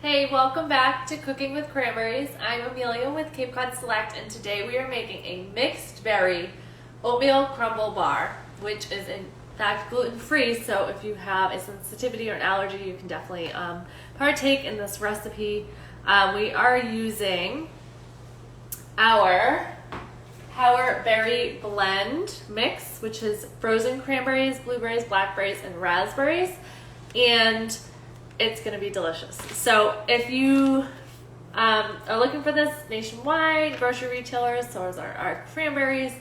Hey, welcome back to Cooking with Cranberries. I'm Amelia with Cape Cod Select, and today we are making a mixed berry oatmeal crumble bar, which is in fact gluten-free, so if you have a sensitivity or an allergy, you can definitely partake in this recipe. We are using our Power Berry Blend mix, which is frozen cranberries, blueberries, blackberries, and raspberries, and it's going to be delicious. So if you are looking for this nationwide, grocery retailers, so is our cranberries.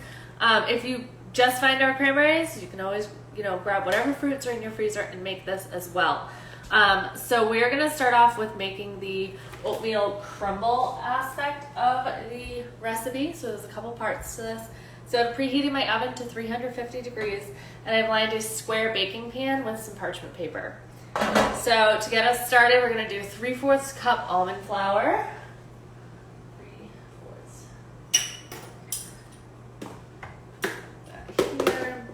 If you just find our cranberries, you can always grab whatever fruits are in your freezer and make this as well. So we're going to start off with making the oatmeal crumble aspect of the recipe. So there's a couple parts to this. So I've preheated my oven to 350 degrees and I've lined a square baking pan with some parchment paper. So to get us started, we're going to do 3/4 cup almond flour. 3/4. Back here.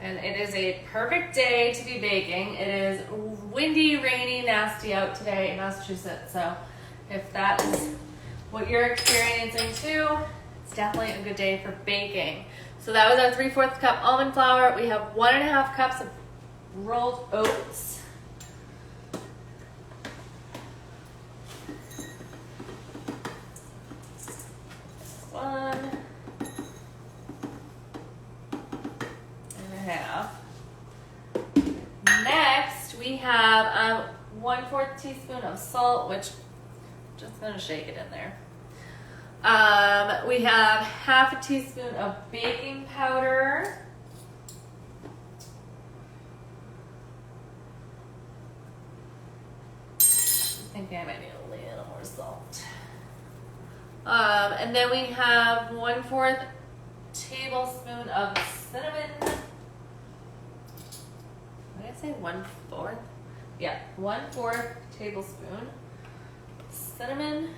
And it is a perfect day to be baking. It is windy, rainy, nasty out today in Massachusetts. So if that is what you're experiencing too, it's definitely a good day for baking. So that was our 3/4 cup almond flour. We have 1.5 cups of rolled oats. One and a half. Next, we have 1/4 teaspoon of salt, which I'm just gonna shake it in there. We have 1/2 teaspoon of baking powder. I think I might need a little more salt. And then we have 1/4 tablespoon of cinnamon. Did I say 1/4? Yeah, 1/4 tablespoon cinnamon.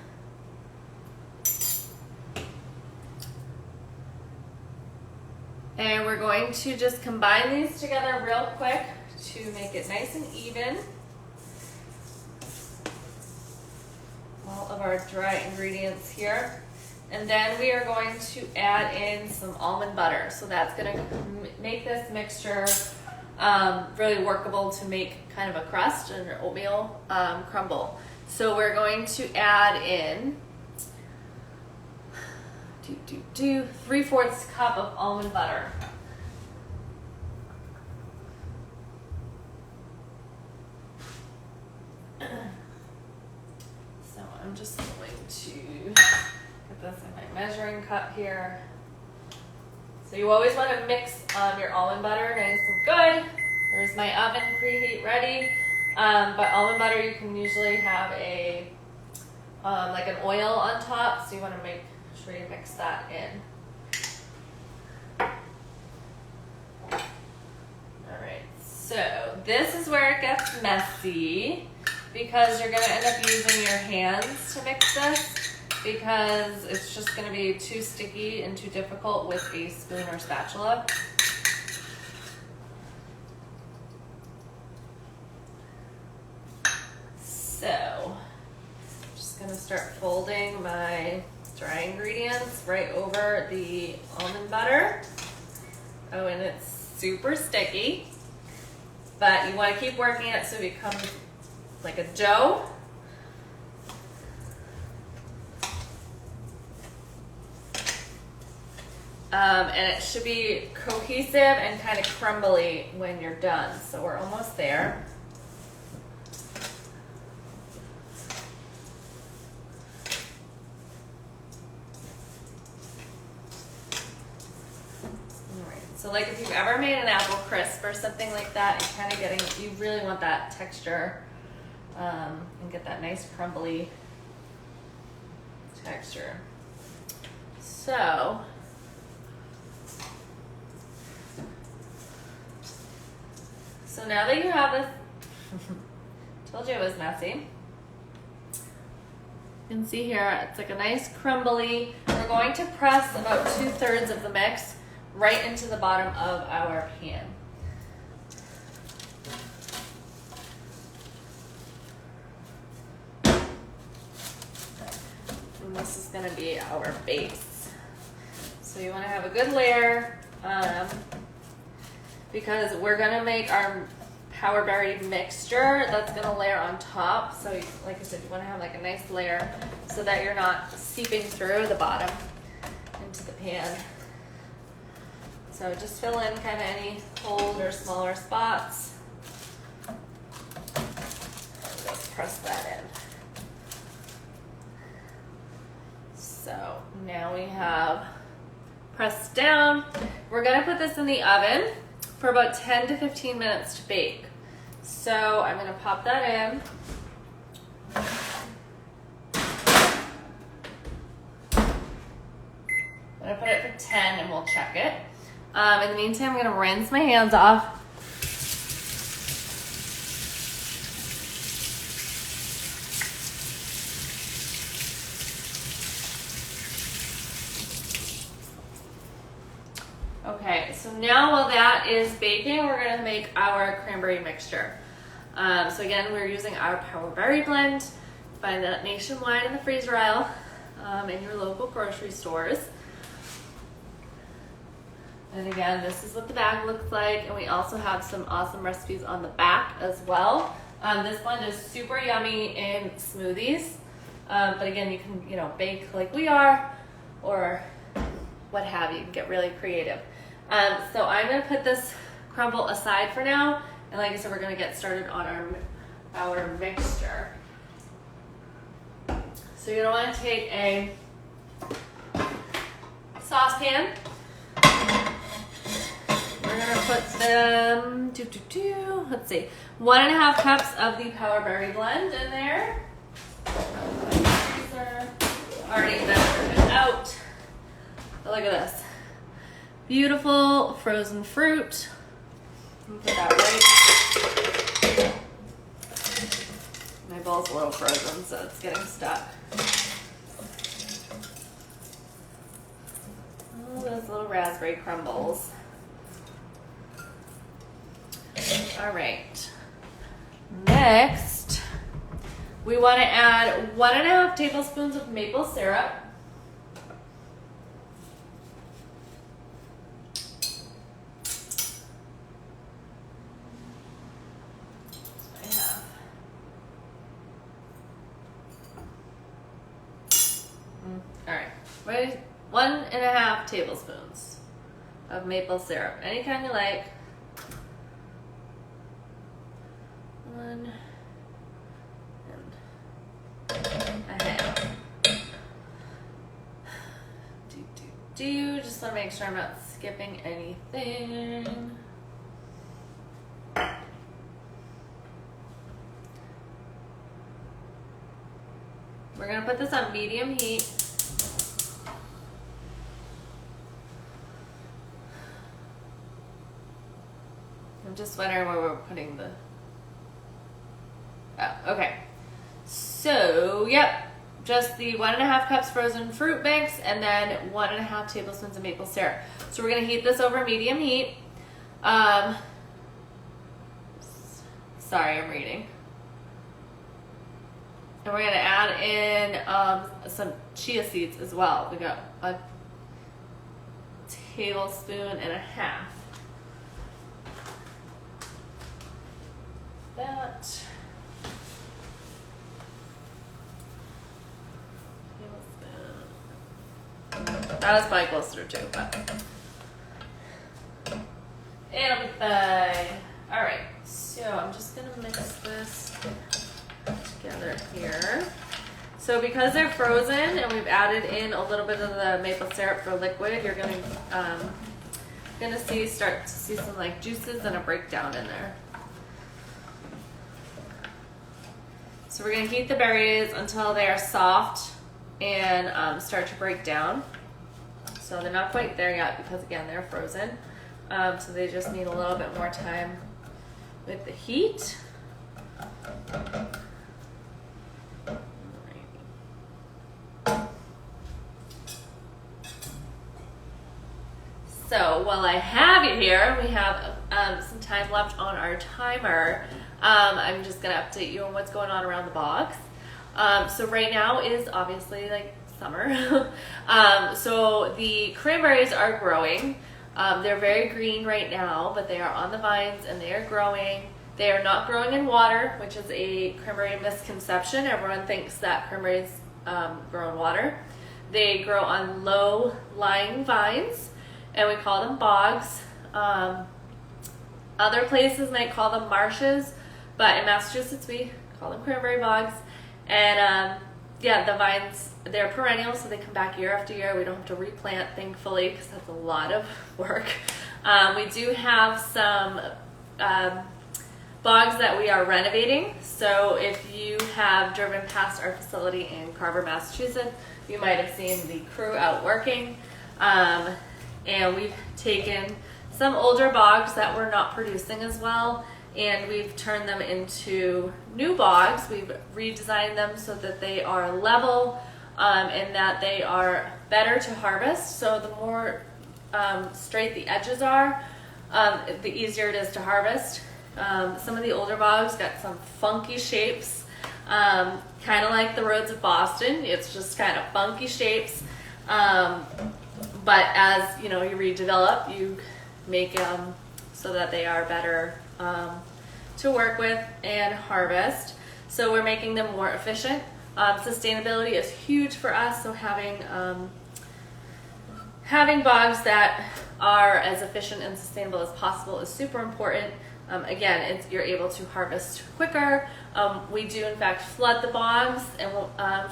And we're going to just combine these together real quick to make it nice and even. All of our dry ingredients here. And then we are going to add in some almond butter. So that's going to make this mixture really workable to make kind of a crust and an oatmeal crumble. So we're going to add in 3/4 cup of almond butter. So I'm just going to get this in my measuring cup here. So you always want to mix your almond butter nice and good. There's my oven preheat ready. But almond butter, you can usually have a like an oil on top, so you want to make sure you mix that in. Alright, so this is where it gets messy because you're going to end up using your hands to mix this because it's just going to be too sticky and too difficult with a spoon or spatula. So, I'm just going to start folding my dry ingredients right over the almond butter. Oh, and it's super sticky, but you want to keep working it so it becomes like a dough. And it should be cohesive and kind of crumbly when you're done. So we're almost there. So like if you've ever made an apple crisp or something like that, you're kind of you really want that texture and get that nice crumbly texture. So now that you have this, told you it was messy. You can see here, it's like a nice crumbly. We're going to press about 2/3 of the mix right into the bottom of our pan. And this is going to be our base. So you want to have a good layer because we're going to make our power berry mixture that's going to layer on top. So like I said, you want to have like a nice layer so that you're not seeping through the bottom into the pan. So just fill in kind of any holes or smaller spots. And just press that in. So now we have pressed down. We're gonna put this in the oven for about 10 to 15 minutes to bake. So I'm gonna pop that in. I'm gonna put it for 10 and we'll check it. In the meantime, I'm gonna rinse my hands off. Okay, so now while that is baking, we're gonna make our cranberry mixture. So again, we're using our power berry blend. Find that nationwide in the freezer aisle, in your local grocery stores. And again, this is what the bag looks like, and we also have some awesome recipes on the back as well. This blend is super yummy in smoothies, but again, you can bake like we are, or what have you. You can get really creative. So I'm gonna put this crumble aside for now, and like I said, we're gonna get started on our mixture. So you're gonna want to take a saucepan. We're gonna put them, let's see, 1.5 cups of the power berry blend in there. These are already measured out. But look at this. Beautiful frozen fruit. Put that right. My bowl's a little frozen, so it's getting stuck. Oh, those little raspberry crumbles. All right. Next, we want to add 1.5 tablespoons of maple syrup. All right, ready? 1.5 tablespoons of maple syrup, any kind you like. 1.5. Just want to make sure I'm not skipping anything. We're gonna put this on medium heat. I'm just wondering where we're putting the... Oh, okay. So, yep, just the 1.5 cups frozen fruit mix and then 1.5 tablespoons of maple syrup. So we're gonna heat this over medium heat. Sorry, I'm reading. And we're gonna add in some chia seeds as well. We got 1.5 tablespoons. That. That was probably close through too, but it'll be fine. All right, so I'm just gonna mix this together here. So because they're frozen and we've added in a little bit of the maple syrup for liquid, you're gonna start to see some like juices and a breakdown in there. So we're gonna heat the berries until they are soft and start to break down. So they're not quite there yet because again, they're frozen. So they just need a little bit more time with the heat. So while I have you here, we have some time left on our timer. I'm just gonna update you on what's going on around the box. So right now is obviously like summer. So the cranberries are growing. They're very green right now, but they are on the vines and they are growing. They are not growing in water, which is a cranberry misconception. Everyone thinks that cranberries grow in water. They grow on low-lying vines, and we call them bogs. Other places might call them marshes, but in Massachusetts we call them cranberry bogs. And yeah, the vines, they're perennial, so they come back year after year. We don't have to replant, thankfully, because that's a lot of work. We do have some bogs that we are renovating. So if you have driven past our facility in Carver, Massachusetts, you might have seen the crew out working. And we've taken some older bogs that were not producing as well, and we've turned them into new bogs. We've redesigned them so that they are level and that they are better to harvest. So the more straight the edges are, the easier it is to harvest. Some of the older bogs got some funky shapes, kind of like the roads of Boston. It's just kind of funky shapes. But as you know, you redevelop, you make them so that they are better to work with and harvest. So we're making them more efficient. Sustainability is huge for us, so having bogs that are as efficient and sustainable as possible is super important. Again, you're able to harvest quicker. We do in fact flood the bogs and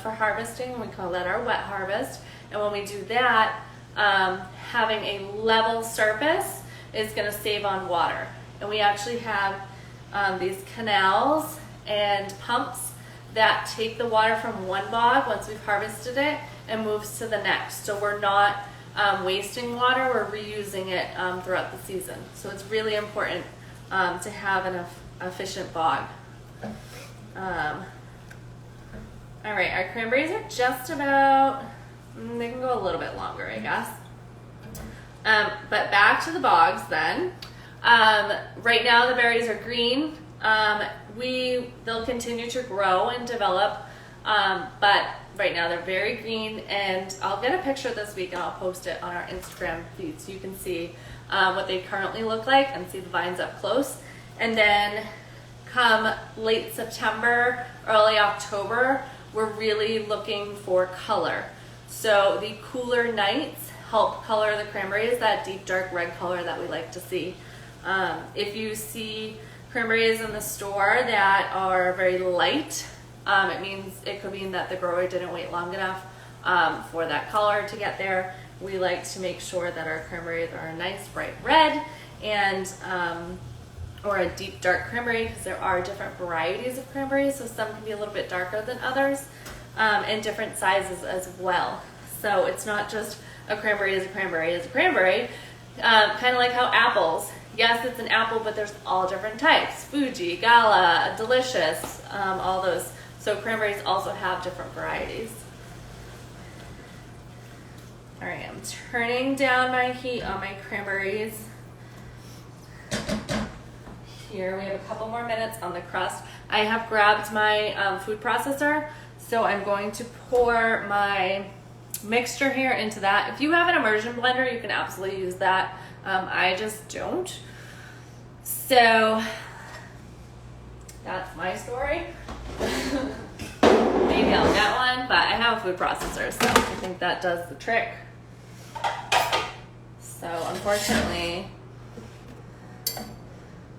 for harvesting. We call that our wet harvest. And when we do that, having a level surface is going to save on water. And we actually have these canals and pumps that take the water from one bog once we've harvested it and moves to the next. So we're not wasting water, we're reusing it throughout the season. So it's really important to have an efficient bog. All right, our cranberries are just about, they can go a little bit longer, I guess. But back to the bogs then. Right now the berries are green. They'll continue to grow and develop, but right now they're very green, and I'll get a picture this week and I'll post it on our Instagram feed so you can see what they currently look like and see the vines up close. And then come late September, early October, we're really looking for color. So the cooler nights help color the cranberries, that deep dark red color that we like to see. If you see cranberries in the store that are very light, it could mean that the grower didn't wait long enough for that color to get there. We like to make sure that our cranberries are a nice bright red and or a deep dark cranberry, because there are different varieties of cranberries, so some can be a little bit darker than others, and different sizes as well. So it's not just a cranberry is a cranberry is a cranberry, kind of like how apples. Yes, it's an apple, but there's all different types. Fuji, Gala, Delicious, all those. So cranberries also have different varieties. All right, I'm turning down my heat on my cranberries. Here we have a couple more minutes on the crust. I have grabbed my food processor, so I'm going to pour my mixture here into that. If you have an immersion blender, you can absolutely use that. I just don't. So that's my story. Maybe I'll get one, but I have a food processor, so I think that does the trick. So unfortunately,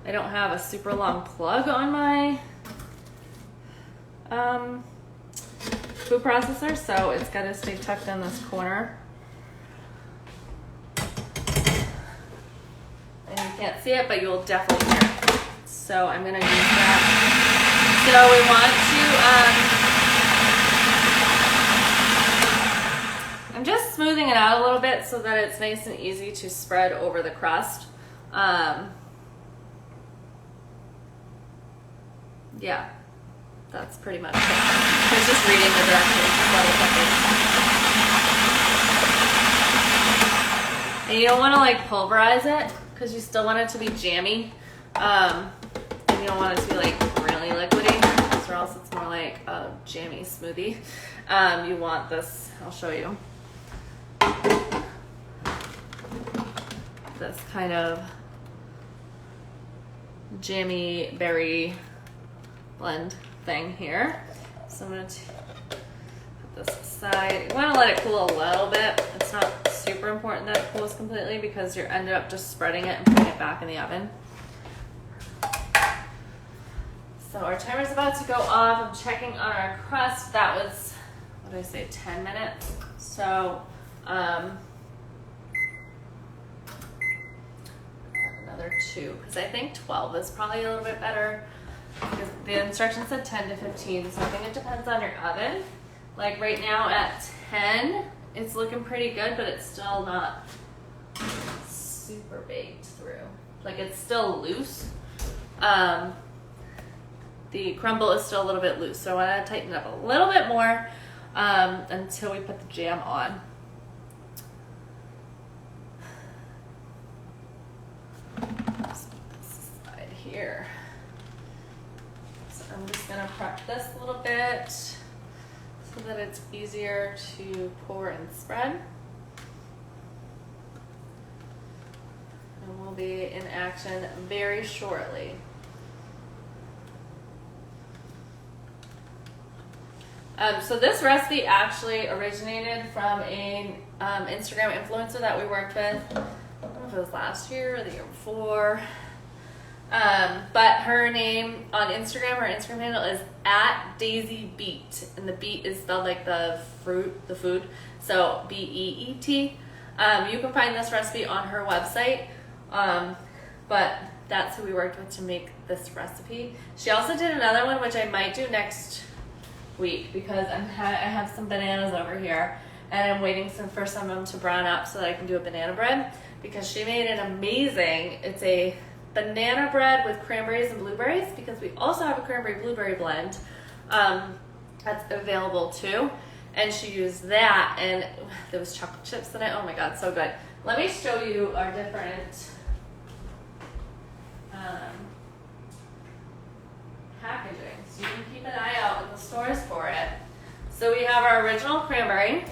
I don't have a super long plug on my food processor, so it's got to stay tucked in this corner. And you can't see it, but you'll definitely hear it. So I'm going to use that. So we want to, I'm just smoothing it out a little bit so that it's nice and easy to spread over the crust. Yeah, that's pretty much it. I was just reading the directions. And you don't want to like pulverize it because you still want it to be jammy. And you don't want it to be like really liquidy, or else it's more like a jammy smoothie. You want this, I'll show you. This kind of jammy berry blend thing here. So I'm going to put this aside. You want to let it cool a little bit. It's not super important that it cools completely because you're ended up just spreading it and putting it back in the oven. So our timer's about to go off. I'm checking on our crust. That was, what did I say, 10 minutes. So another 2, because I think 12 is probably a little bit better. Because the instructions said 10 to 15, so I think it depends on your oven. Like right now at 10, it's looking pretty good, but it's still not super baked through. Like it's still loose. The crumble is still a little bit loose, so I want to tighten it up a little bit more until we put the jam on. Just put this aside here. So I'm just going to prep this a little bit so that it's easier to pour and spread. And we'll be in action very shortly. So this recipe actually originated from an Instagram influencer that we worked with. I don't know if it was last year or the year before. But her name on Instagram, her Instagram handle is @DaisyBeet. And the beet is spelled like the fruit, the food. So BEET. You can find this recipe on her website. But that's who we worked with to make this recipe. She also did another one, which I might do next week because I have some bananas over here and I'm waiting for some of them to brown up so that I can do a banana bread, because she made an amazing, it's a banana bread with cranberries and blueberries, because we also have a cranberry blueberry blend that's available too, and she used that, and there was chocolate chips in it. Oh my god, so good. Let me show you our different packaging, so you can keep an eye out in the stores for it. So we have our original cranberry,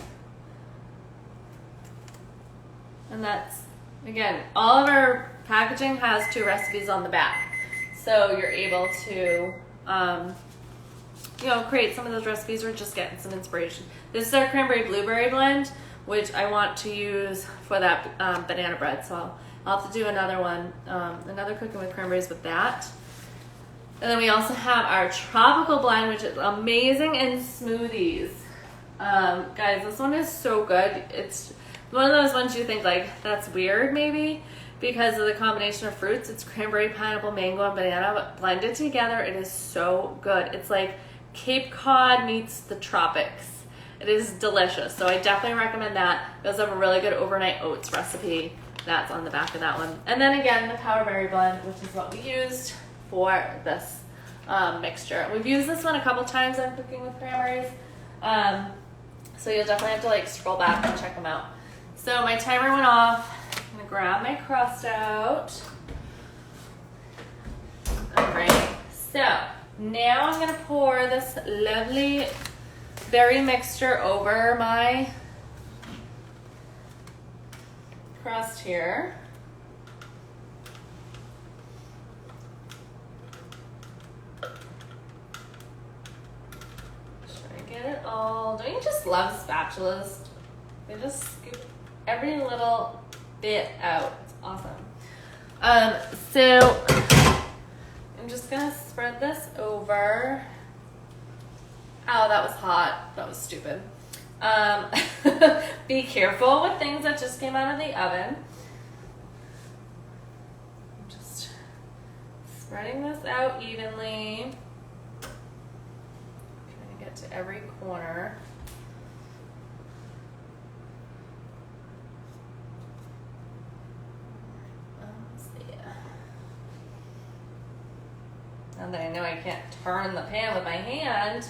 and that's, again, all of our packaging has 2 recipes on the back, so you're able to create some of those recipes or just get some inspiration. This is our cranberry blueberry blend, which I want to use for that banana bread, so I'll have to do another one, another cooking with cranberries with that. And then we also have our tropical blend, which is amazing in smoothies. Guys, this one is so good. It's one of those ones you think like, that's weird maybe, because of the combination of fruits. It's cranberry, pineapple, mango, and banana, but blended together, it is so good. It's like Cape Cod meets the tropics. It is delicious, so I definitely recommend that. We also have a really good overnight oats recipe. That's on the back of that one. And then again, the powderberry blend, which is what we used for this mixture. We've used this one a couple times on cooking with cranberries, so you'll definitely have to like scroll back and check them out. So my timer went off. I'm gonna grab my crust out. Alright, so now I'm gonna pour this lovely berry mixture over my crust here. Get it all. Don't you just love spatulas? They just scoop every little bit out. It's awesome. So I'm just gonna spread this over. Oh, that was hot. That was stupid. Be careful with things that just came out of the oven. I'm just spreading this out evenly. To every corner. Let's see. Now that I know I can't turn the pan with my hand.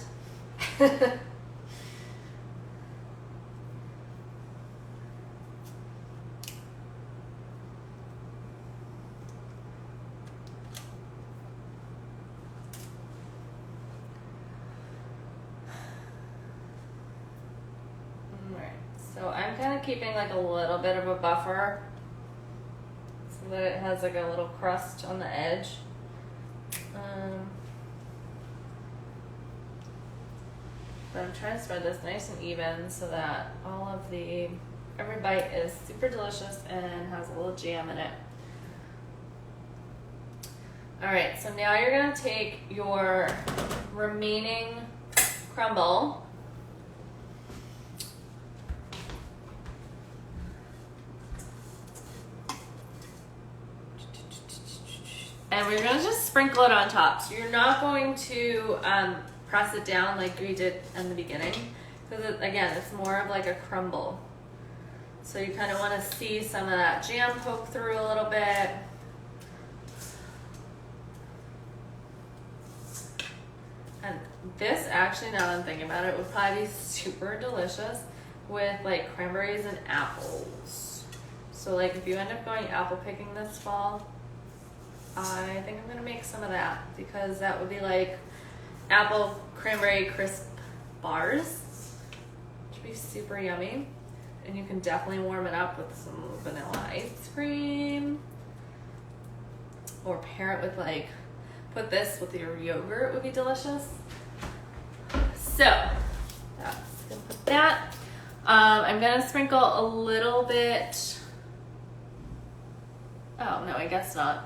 keeping like a little bit of a buffer so that it has like a little crust on the edge. But I'm trying to spread this nice and even so that every bite is super delicious and has a little jam in it. All right, so now you're gonna take your remaining crumble and we're gonna just sprinkle it on top. So you're not going to press it down like we did in the beginning, because again, it's more of like a crumble. So you kind of want to see some of that jam poke through a little bit. And this actually, now that I'm thinking about it, would probably be super delicious with like cranberries and apples. So like if you end up going apple picking this fall, I think I'm gonna make some of that, because that would be like apple cranberry crisp bars, which would be super yummy. And you can definitely warm it up with some vanilla ice cream, or pair it with like, put this with your yogurt, would be delicious. So that's gonna put that. I'm gonna sprinkle a little bit. Oh no, I guess not.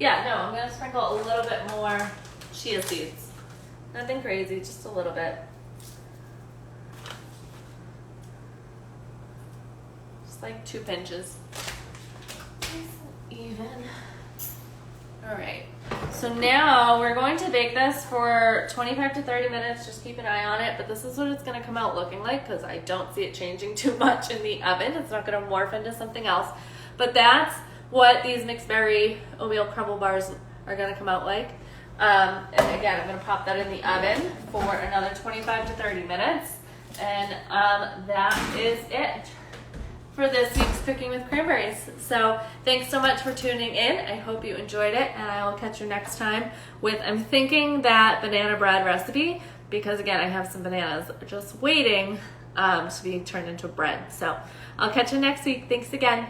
Yeah, no, I'm gonna sprinkle a little bit more chia seeds. Nothing crazy, just a little bit. Just like 2 pinches. Nice and even. All right, so now we're going to bake this for 25 to 30 minutes. Just keep an eye on it, but this is what it's gonna come out looking like, because I don't see it changing too much in the oven. It's not gonna morph into something else, but that's what these mixed berry oatmeal crumble bars are gonna come out like. And again, I'm gonna pop that in the oven for another 25 to 30 minutes. And that is it for this week's Cooking with Cranberries. So thanks so much for tuning in. I hope you enjoyed it, and I will catch you next time with, I'm thinking, that banana bread recipe, because again, I have some bananas just waiting to be turned into bread. So I'll catch you next week. Thanks again.